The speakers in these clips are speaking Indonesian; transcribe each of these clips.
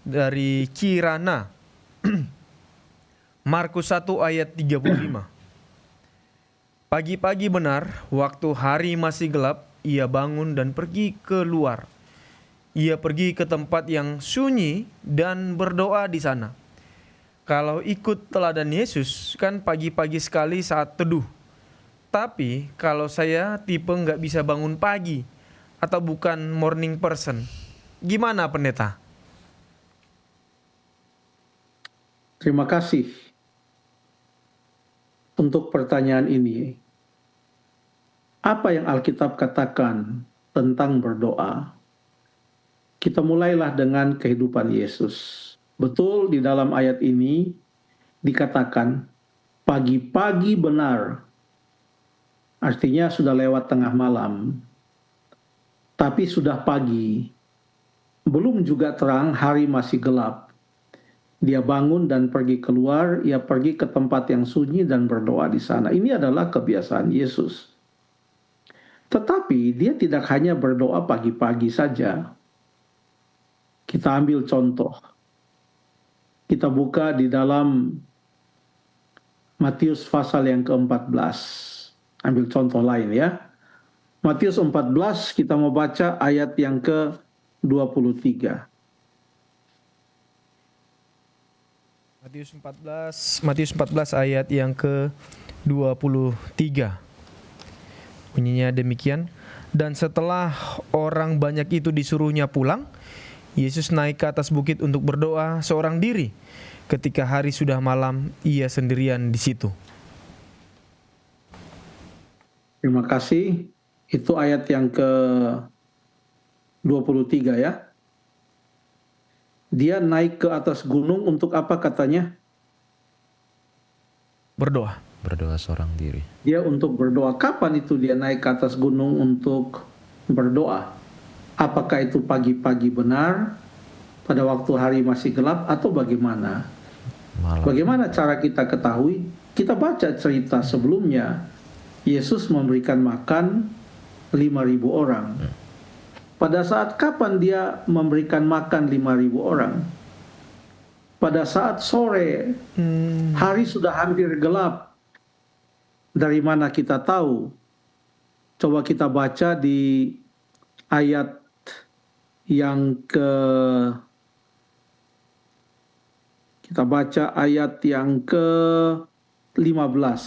dari Kirana. Markus 1 ayat 35. Pagi-pagi benar, waktu hari masih gelap, ia bangun dan pergi keluar. Ia pergi ke tempat yang sunyi dan berdoa di sana. Kalau ikut teladan Yesus, kan pagi-pagi sekali saat teduh. Tapi kalau saya tipe nggak bisa bangun pagi atau bukan morning person, gimana pendeta? Terima kasih untuk pertanyaan ini. Apa yang Alkitab katakan tentang berdoa? Kita mulailah dengan kehidupan Yesus. Betul, di dalam ayat ini dikatakan pagi-pagi benar, artinya sudah lewat tengah malam, tapi sudah pagi, belum juga terang, hari masih gelap. Dia bangun dan pergi keluar, ia pergi ke tempat yang sunyi dan berdoa di sana. Ini adalah kebiasaan Yesus. Tetapi dia tidak hanya berdoa pagi-pagi saja. Kita ambil contoh. Kita buka di dalam Matius pasal yang ke-14. Ambil contoh lain ya. Matius 14 kita mau baca ayat yang ke-23. Matius 14 ayat yang ke-23. Bunyinya demikian. Dan setelah orang banyak itu disuruhnya pulang, Yesus naik ke atas bukit untuk berdoa seorang diri. Ketika hari sudah malam, ia sendirian di situ. Terima kasih. Itu ayat yang ke-23 ya. Dia naik ke atas gunung untuk apa katanya? Berdoa. Berdoa seorang diri. Dia untuk berdoa. Kapan itu dia naik ke atas gunung untuk berdoa? Apakah itu pagi-pagi benar, pada waktu hari masih gelap, atau bagaimana? Malam. Bagaimana cara kita ketahui? Kita baca cerita sebelumnya. Yesus memberikan makan 5.000 orang. Pada saat kapan dia memberikan makan 5.000 orang? Pada saat sore, hari sudah hampir gelap. Dari mana kita tahu? Coba kita baca di ayat yang kita baca ayat yang ke-15.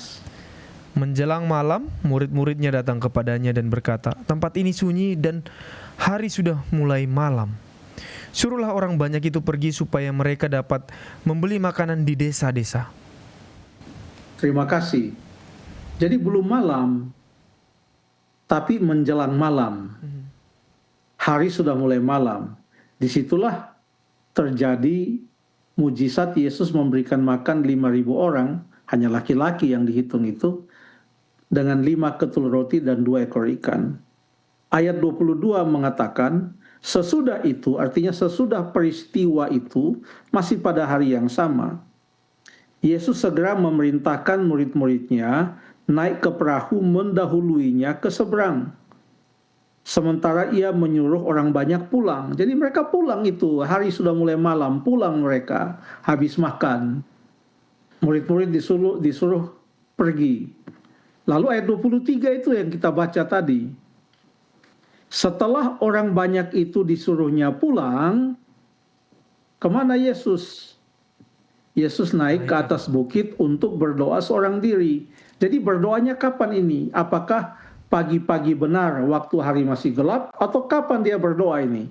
Menjelang malam, murid-muridnya datang kepadanya dan berkata, tempat ini sunyi dan hari sudah mulai malam. Suruhlah orang banyak itu pergi supaya mereka dapat membeli makanan di desa-desa. Terima kasih. Jadi belum malam, tapi menjelang malam. Hari sudah mulai malam. Disitulah terjadi mujizat Yesus memberikan makan 5.000 orang, hanya laki-laki yang dihitung itu, dengan 5 ketul roti dan 2 ekor ikan. Ayat 22 mengatakan, sesudah itu, artinya sesudah peristiwa itu, masih pada hari yang sama, Yesus segera memerintahkan murid-muridnya naik ke perahu mendahuluinya ke seberang. Sementara ia menyuruh orang banyak pulang. Jadi mereka pulang itu, hari sudah mulai malam, pulang mereka, habis makan. Murid-murid disuruh pergi. Lalu ayat 23 itu yang kita baca tadi. Setelah orang banyak itu disuruhnya pulang, kemana Yesus? Yesus naik ke atas bukit untuk berdoa seorang diri. Jadi berdoanya kapan ini? Apakah pagi-pagi benar waktu hari masih gelap, atau kapan dia berdoa ini?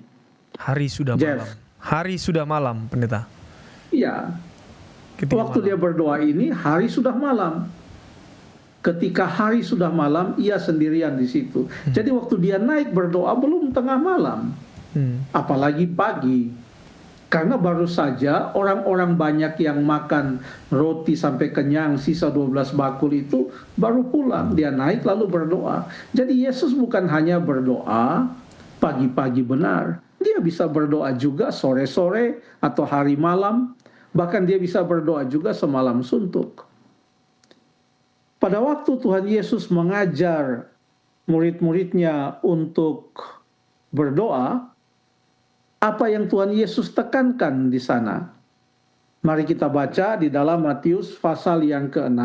Hari sudah Jeff. malam. Hari sudah malam, pendeta. Iya. Ketika Waktu malam. dia berdoa ini, hari sudah malam. Ketika hari sudah malam, ia sendirian di situ. Jadi waktu dia naik berdoa belum tengah malam, apalagi pagi. Karena baru saja orang-orang banyak yang makan roti sampai kenyang, sisa 12 bakul itu baru pulang. Dia naik lalu berdoa. Jadi Yesus bukan hanya berdoa pagi-pagi benar. Dia bisa berdoa juga sore-sore atau hari malam. Bahkan dia bisa berdoa juga semalam suntuk. Pada waktu Tuhan Yesus mengajar murid-muridnya untuk berdoa, apa yang Tuhan Yesus tekankan di sana. Mari kita baca di dalam Matius pasal yang ke-6.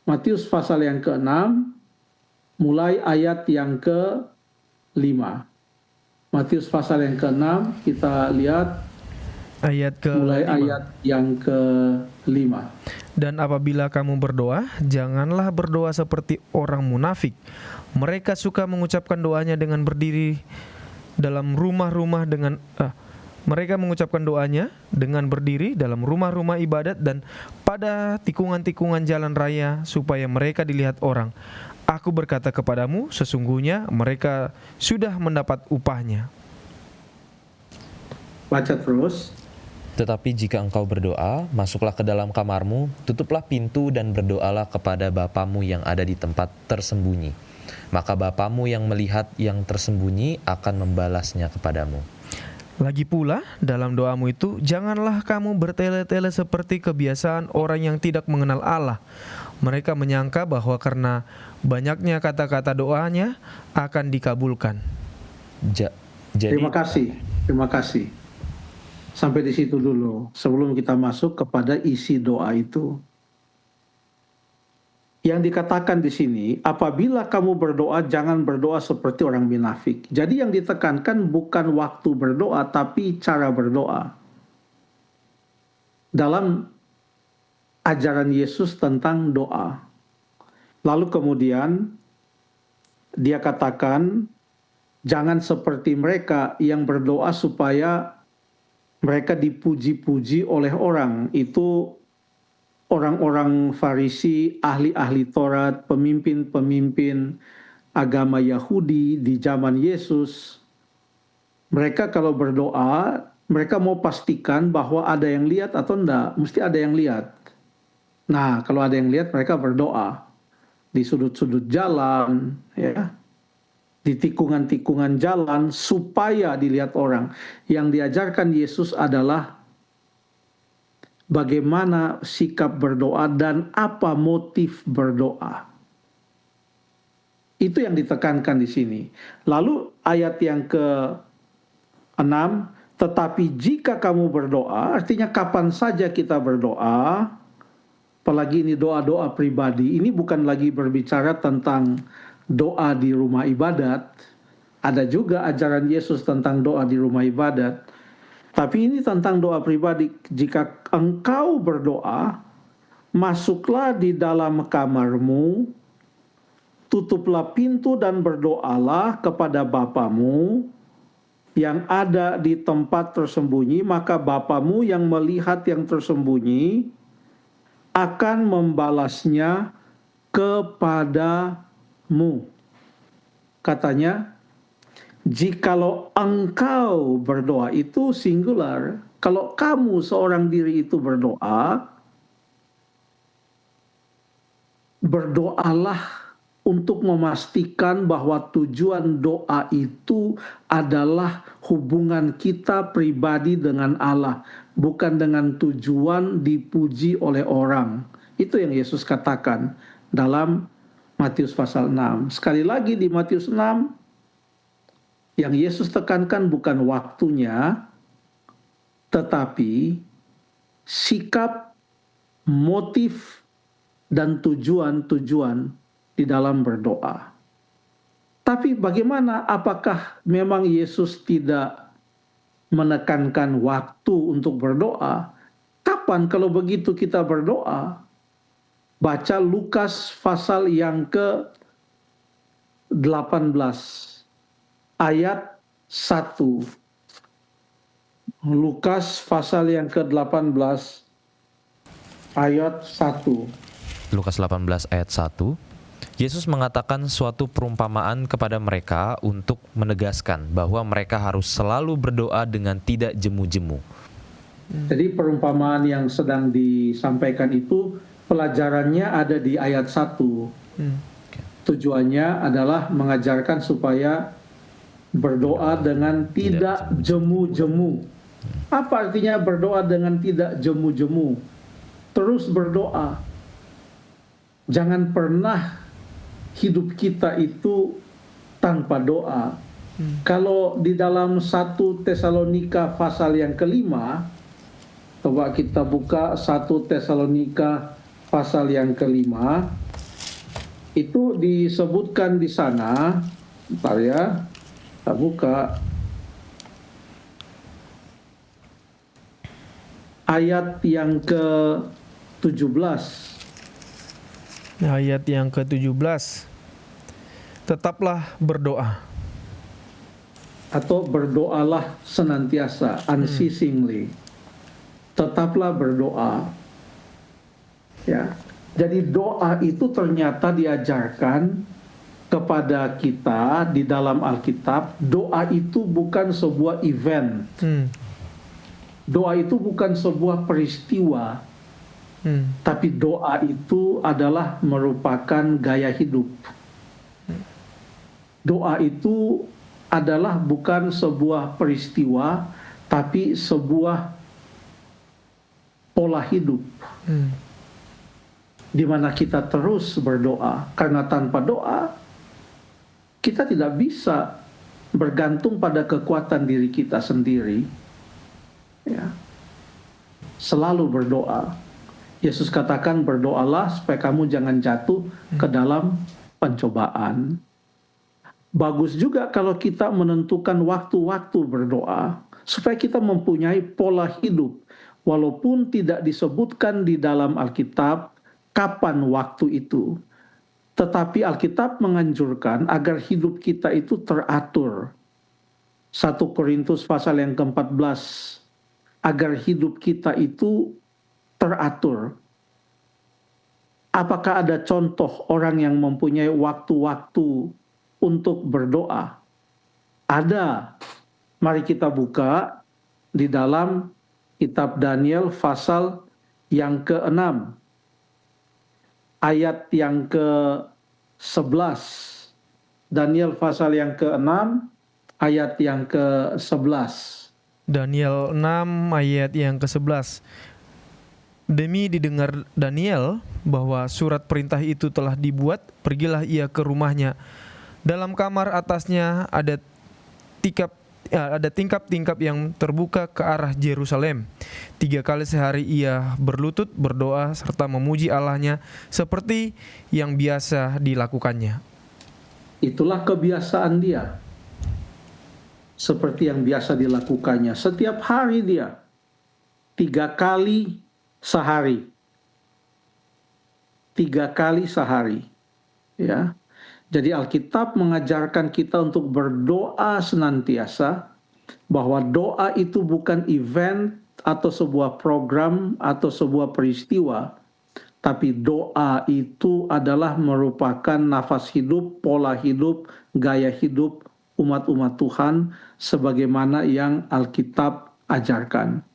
Matius pasal yang ke-6, mulai ayat yang ke-5. Matius pasal yang ke-6, kita lihat Ayat mulai ke-5. ayat yang ke-5. Dan apabila kamu berdoa, janganlah berdoa seperti orang munafik. Mereka suka mengucapkan doanya dengan berdiri dalam rumah-rumah mereka mengucapkan doanya dengan berdiri dalam rumah-rumah ibadat dan pada tikungan-tikungan jalan raya supaya mereka dilihat orang. Aku berkata kepadamu, sesungguhnya mereka sudah mendapat upahnya. Baca terus. Tetapi jika engkau berdoa, masuklah ke dalam kamarmu, tutuplah pintu dan berdoalah kepada Bapamu yang ada di tempat tersembunyi. Maka Bapamu yang melihat yang tersembunyi akan membalasnya kepadamu. Lagi pula, dalam doamu itu, janganlah kamu bertele-tele seperti kebiasaan orang yang tidak mengenal Allah. Mereka menyangka bahwa karena banyaknya kata-kata doanya akan dikabulkan. Jadi, Terima kasih. Sampai di situ dulu, sebelum kita masuk kepada isi doa itu. Yang dikatakan di sini, apabila kamu berdoa, jangan berdoa seperti orang munafik. Jadi yang ditekankan bukan waktu berdoa, tapi cara berdoa. Dalam ajaran Yesus tentang doa. Lalu kemudian, dia katakan, jangan seperti mereka yang berdoa supaya mereka dipuji-puji oleh orang. Itu orang-orang Farisi, ahli-ahli Taurat, pemimpin-pemimpin agama Yahudi di zaman Yesus. Mereka kalau berdoa, mereka mau pastikan bahwa ada yang lihat atau enggak. Mesti ada yang lihat. Nah, kalau ada yang lihat, mereka berdoa. Di sudut-sudut jalan, ya, di tikungan-tikungan jalan, supaya dilihat orang. Yang diajarkan Yesus adalah bagaimana sikap berdoa dan apa motif berdoa. Itu yang ditekankan di sini. Lalu ayat yang ke-6, tetapi jika kamu berdoa, artinya kapan saja kita berdoa, apalagi ini doa-doa pribadi, ini bukan lagi berbicara tentang doa di rumah ibadat. Ada juga ajaran Yesus tentang doa di rumah ibadat. Tapi ini tentang doa pribadi. Jika engkau berdoa, masuklah di dalam kamarmu, tutuplah pintu dan berdoalah kepada Bapamu yang ada di tempat tersembunyi, maka Bapamu yang melihat yang tersembunyi akan membalasnya kepadamu. Katanya, jikalau engkau berdoa, itu singular. Kalau kamu seorang diri itu berdoa, berdoalah untuk memastikan bahwa tujuan doa itu adalah hubungan kita pribadi dengan Allah, bukan dengan tujuan dipuji oleh orang. Itu yang Yesus katakan dalam Matius pasal 6. Sekali lagi di Matius 6, yang Yesus tekankan bukan waktunya, tetapi sikap, motif, dan tujuan-tujuan di dalam berdoa. Tapi bagaimana, apakah memang Yesus tidak menekankan waktu untuk berdoa? Kapan kalau begitu kita berdoa? Baca Lukas pasal yang ke-18. Ayat 1. Lukas pasal yang ke-18 ayat 1. Lukas 18 ayat 1. Yesus mengatakan suatu perumpamaan kepada mereka untuk menegaskan bahwa mereka harus selalu berdoa dengan tidak jemu-jemu. Jadi perumpamaan yang sedang disampaikan itu pelajarannya ada di ayat 1. Tujuannya adalah mengajarkan supaya berdoa dengan tidak jemu-jemu. Apa artinya berdoa dengan tidak jemu-jemu? Terus berdoa. Jangan pernah hidup kita itu tanpa doa. Kalau di dalam 1 Tesalonika pasal yang kelima, coba kita buka 1 Tesalonika pasal yang kelima, itu disebutkan di sana, bentar ya, kita buka, ayat yang ke-17. Ayat yang ke-17. Tetaplah berdoa. Atau berdoalah senantiasa, unceasingly. Tetaplah berdoa. Ya. Jadi doa itu ternyata diajarkan kepada kita di dalam Alkitab. Doa itu bukan sebuah event. Doa itu bukan sebuah peristiwa. Tapi doa itu adalah merupakan gaya hidup. Doa itu adalah bukan sebuah peristiwa, tapi sebuah pola hidup. Di mana kita terus berdoa, karena tanpa doa kita tidak bisa bergantung pada kekuatan diri kita sendiri. Ya. Selalu berdoa. Yesus katakan berdoalah supaya kamu jangan jatuh ke dalam pencobaan. Bagus juga kalau kita menentukan waktu-waktu berdoa supaya kita mempunyai pola hidup. Walaupun tidak disebutkan di dalam Alkitab kapan waktu itu. Tetapi Alkitab menganjurkan agar hidup kita itu teratur. 1 Korintus pasal yang ke-14, agar hidup kita itu teratur. Apakah ada contoh orang yang mempunyai waktu-waktu untuk berdoa? Ada. Mari kita buka di dalam kitab Daniel pasal yang ke-6. Ayat yang ke-11. Daniel pasal yang ke-6, ayat yang ke-11. Daniel 6 ayat yang ke-11. Demi didengar Daniel bahwa surat perintah itu telah dibuat, pergilah ia ke rumahnya. Dalam kamar atasnya ada tingkap-tingkap yang terbuka ke arah Yerusalem. 3 kali sehari ia berlutut, berdoa, serta memuji Allahnya seperti yang biasa dilakukannya. Itulah kebiasaan dia. Seperti yang biasa dilakukannya. Setiap hari dia 3 kali sehari. 3 kali sehari. Ya. Jadi Alkitab mengajarkan kita untuk berdoa senantiasa, bahwa doa itu bukan event atau sebuah program atau sebuah peristiwa, tapi doa itu adalah merupakan nafas hidup, pola hidup, gaya hidup umat-umat Tuhan sebagaimana yang Alkitab ajarkan.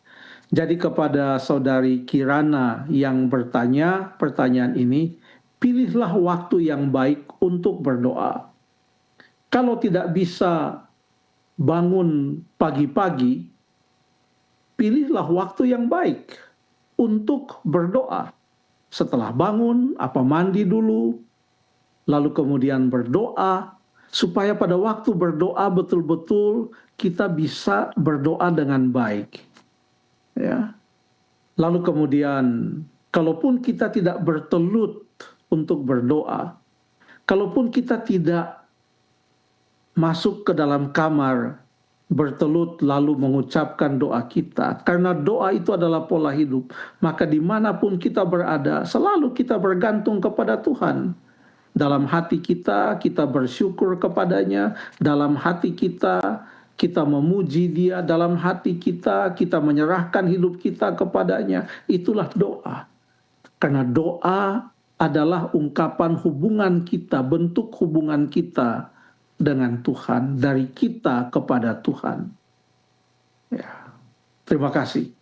Jadi kepada saudari Kirana yang bertanya pertanyaan ini, pilihlah waktu yang baik untuk berdoa. Kalau tidak bisa bangun pagi-pagi, pilihlah waktu yang baik untuk berdoa. Setelah bangun, mandi dulu, lalu kemudian berdoa, supaya pada waktu berdoa betul-betul kita bisa berdoa dengan baik. Ya. Lalu kemudian, kalaupun kita tidak bertelut untuk berdoa, kalaupun kita tidak masuk ke dalam kamar bertelut lalu mengucapkan doa kita, karena doa itu adalah pola hidup, maka dimanapun kita berada, selalu kita bergantung kepada Tuhan. Dalam hati kita, kita bersyukur kepadanya, dalam hati kita, kita memuji dia, dalam hati kita, kita menyerahkan hidup kita kepadanya. Itulah doa. Karena doa adalah ungkapan hubungan kita, bentuk hubungan kita dengan Tuhan, dari kita kepada Tuhan. Ya. Terima kasih.